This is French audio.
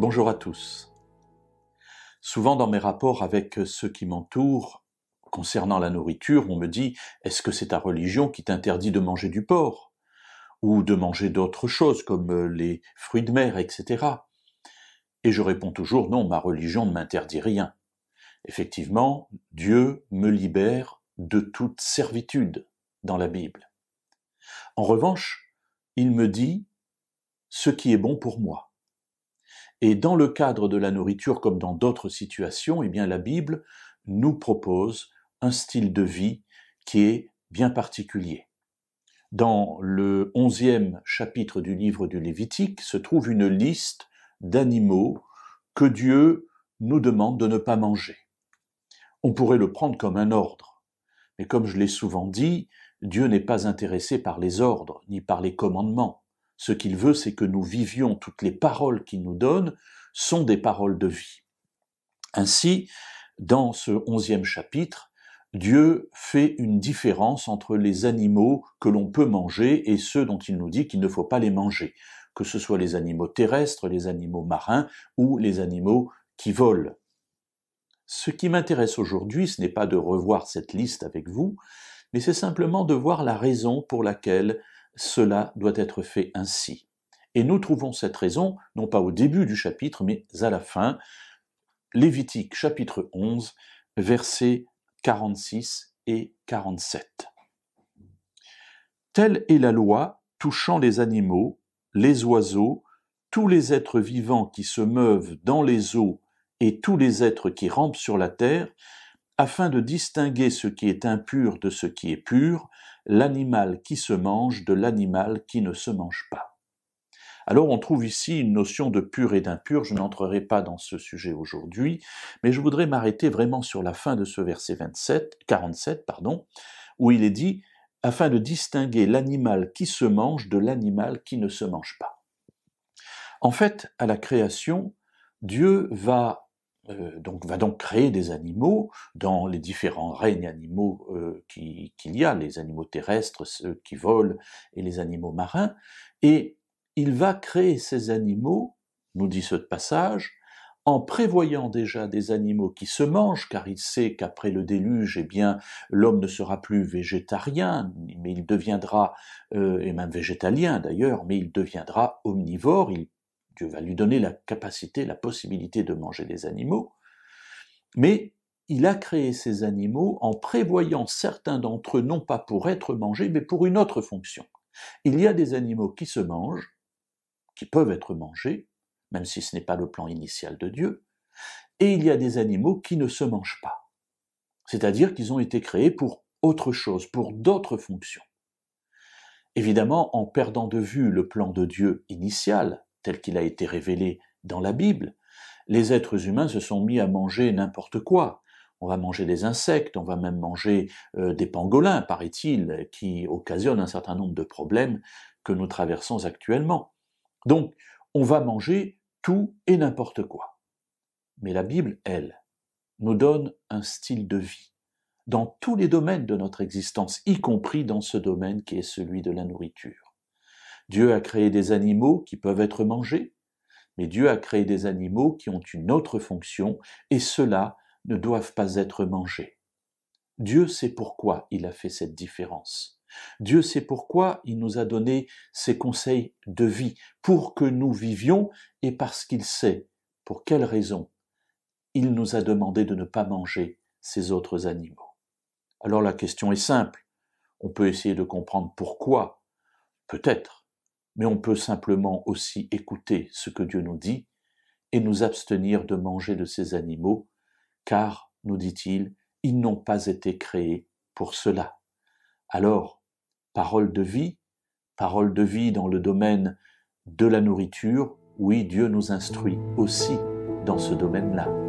Bonjour à tous. Souvent dans mes rapports avec ceux qui m'entourent, concernant la nourriture, on me dit « Est-ce que c'est ta religion qui t'interdit de manger du porc ?» ou de manger d'autres choses comme les fruits de mer, etc. Et je réponds toujours « Non, ma religion ne m'interdit rien. » Effectivement, Dieu me libère de toute servitude dans la Bible. En revanche, il me dit ce qui est bon pour moi. Et dans le cadre de la nourriture, comme dans d'autres situations, eh bien, la Bible nous propose un style de vie qui est bien particulier. Dans le 11e chapitre du livre du Lévitique se trouve une liste d'animaux que Dieu nous demande de ne pas manger. On pourrait le prendre comme un ordre, mais comme je l'ai souvent dit, Dieu n'est pas intéressé par les ordres, ni par les commandements. Ce qu'il veut, c'est que nous vivions toutes les paroles qu'il nous donne sont des paroles de vie. Ainsi, dans ce 11e chapitre, Dieu fait une différence entre les animaux que l'on peut manger et ceux dont il nous dit qu'il ne faut pas les manger, que ce soit les animaux terrestres, les animaux marins ou les animaux qui volent. Ce qui m'intéresse aujourd'hui, ce n'est pas de revoir cette liste avec vous, mais c'est simplement de voir la raison pour laquelle cela doit être fait ainsi. Et nous trouvons cette raison, non pas au début du chapitre, mais à la fin, Lévitique chapitre 11, versets 46 et 47. Telle est la loi touchant les animaux, les oiseaux, tous les êtres vivants qui se meuvent dans les eaux et tous les êtres qui rampent sur la terre, afin de distinguer ce qui est impur de ce qui est pur, l'animal qui se mange de l'animal qui ne se mange pas. Alors on trouve ici une notion de pur et d'impur, je n'entrerai pas dans ce sujet aujourd'hui, mais je voudrais m'arrêter vraiment sur la fin de ce verset 47, où il est dit « afin de distinguer l'animal qui se mange de l'animal qui ne se mange pas ». En fait, à la création, Dieu va donc créer des animaux dans les différents règnes animaux qu'il y a, les animaux terrestres, ceux qui volent et les animaux marins, et il va créer ces animaux, nous dit ce passage, en prévoyant déjà des animaux qui se mangent, car il sait qu'après le déluge, eh bien, l'homme ne sera plus végétarien, mais il deviendra, et même végétalien d'ailleurs, mais il deviendra omnivore, Dieu va lui donner la capacité, la possibilité de manger des animaux, mais il a créé ces animaux en prévoyant certains d'entre eux non pas pour être mangés, mais pour une autre fonction. Il y a des animaux qui se mangent, qui peuvent être mangés, même si ce n'est pas le plan initial de Dieu, et il y a des animaux qui ne se mangent pas. C'est-à-dire qu'ils ont été créés pour autre chose, pour d'autres fonctions. Évidemment, en perdant de vue le plan de Dieu initial, tel qu'il a été révélé dans la Bible, les êtres humains se sont mis à manger n'importe quoi. On va manger des insectes, on va même manger des pangolins, paraît-il, qui occasionnent un certain nombre de problèmes que nous traversons actuellement. Donc, on va manger tout et n'importe quoi. Mais la Bible, elle, nous donne un style de vie dans tous les domaines de notre existence, y compris dans ce domaine qui est celui de la nourriture. Dieu a créé des animaux qui peuvent être mangés, mais Dieu a créé des animaux qui ont une autre fonction, et ceux-là ne doivent pas être mangés. Dieu sait pourquoi il a fait cette différence. Dieu sait pourquoi il nous a donné ses conseils de vie, pour que nous vivions, et parce qu'il sait pour quelle raison il nous a demandé de ne pas manger ces autres animaux. Alors la question est simple, on peut essayer de comprendre pourquoi, peut-être, mais on peut simplement aussi écouter ce que Dieu nous dit et nous abstenir de manger de ces animaux, car, nous dit-il, ils n'ont pas été créés pour cela. Alors, parole de vie dans le domaine de la nourriture, oui, Dieu nous instruit aussi dans ce domaine-là.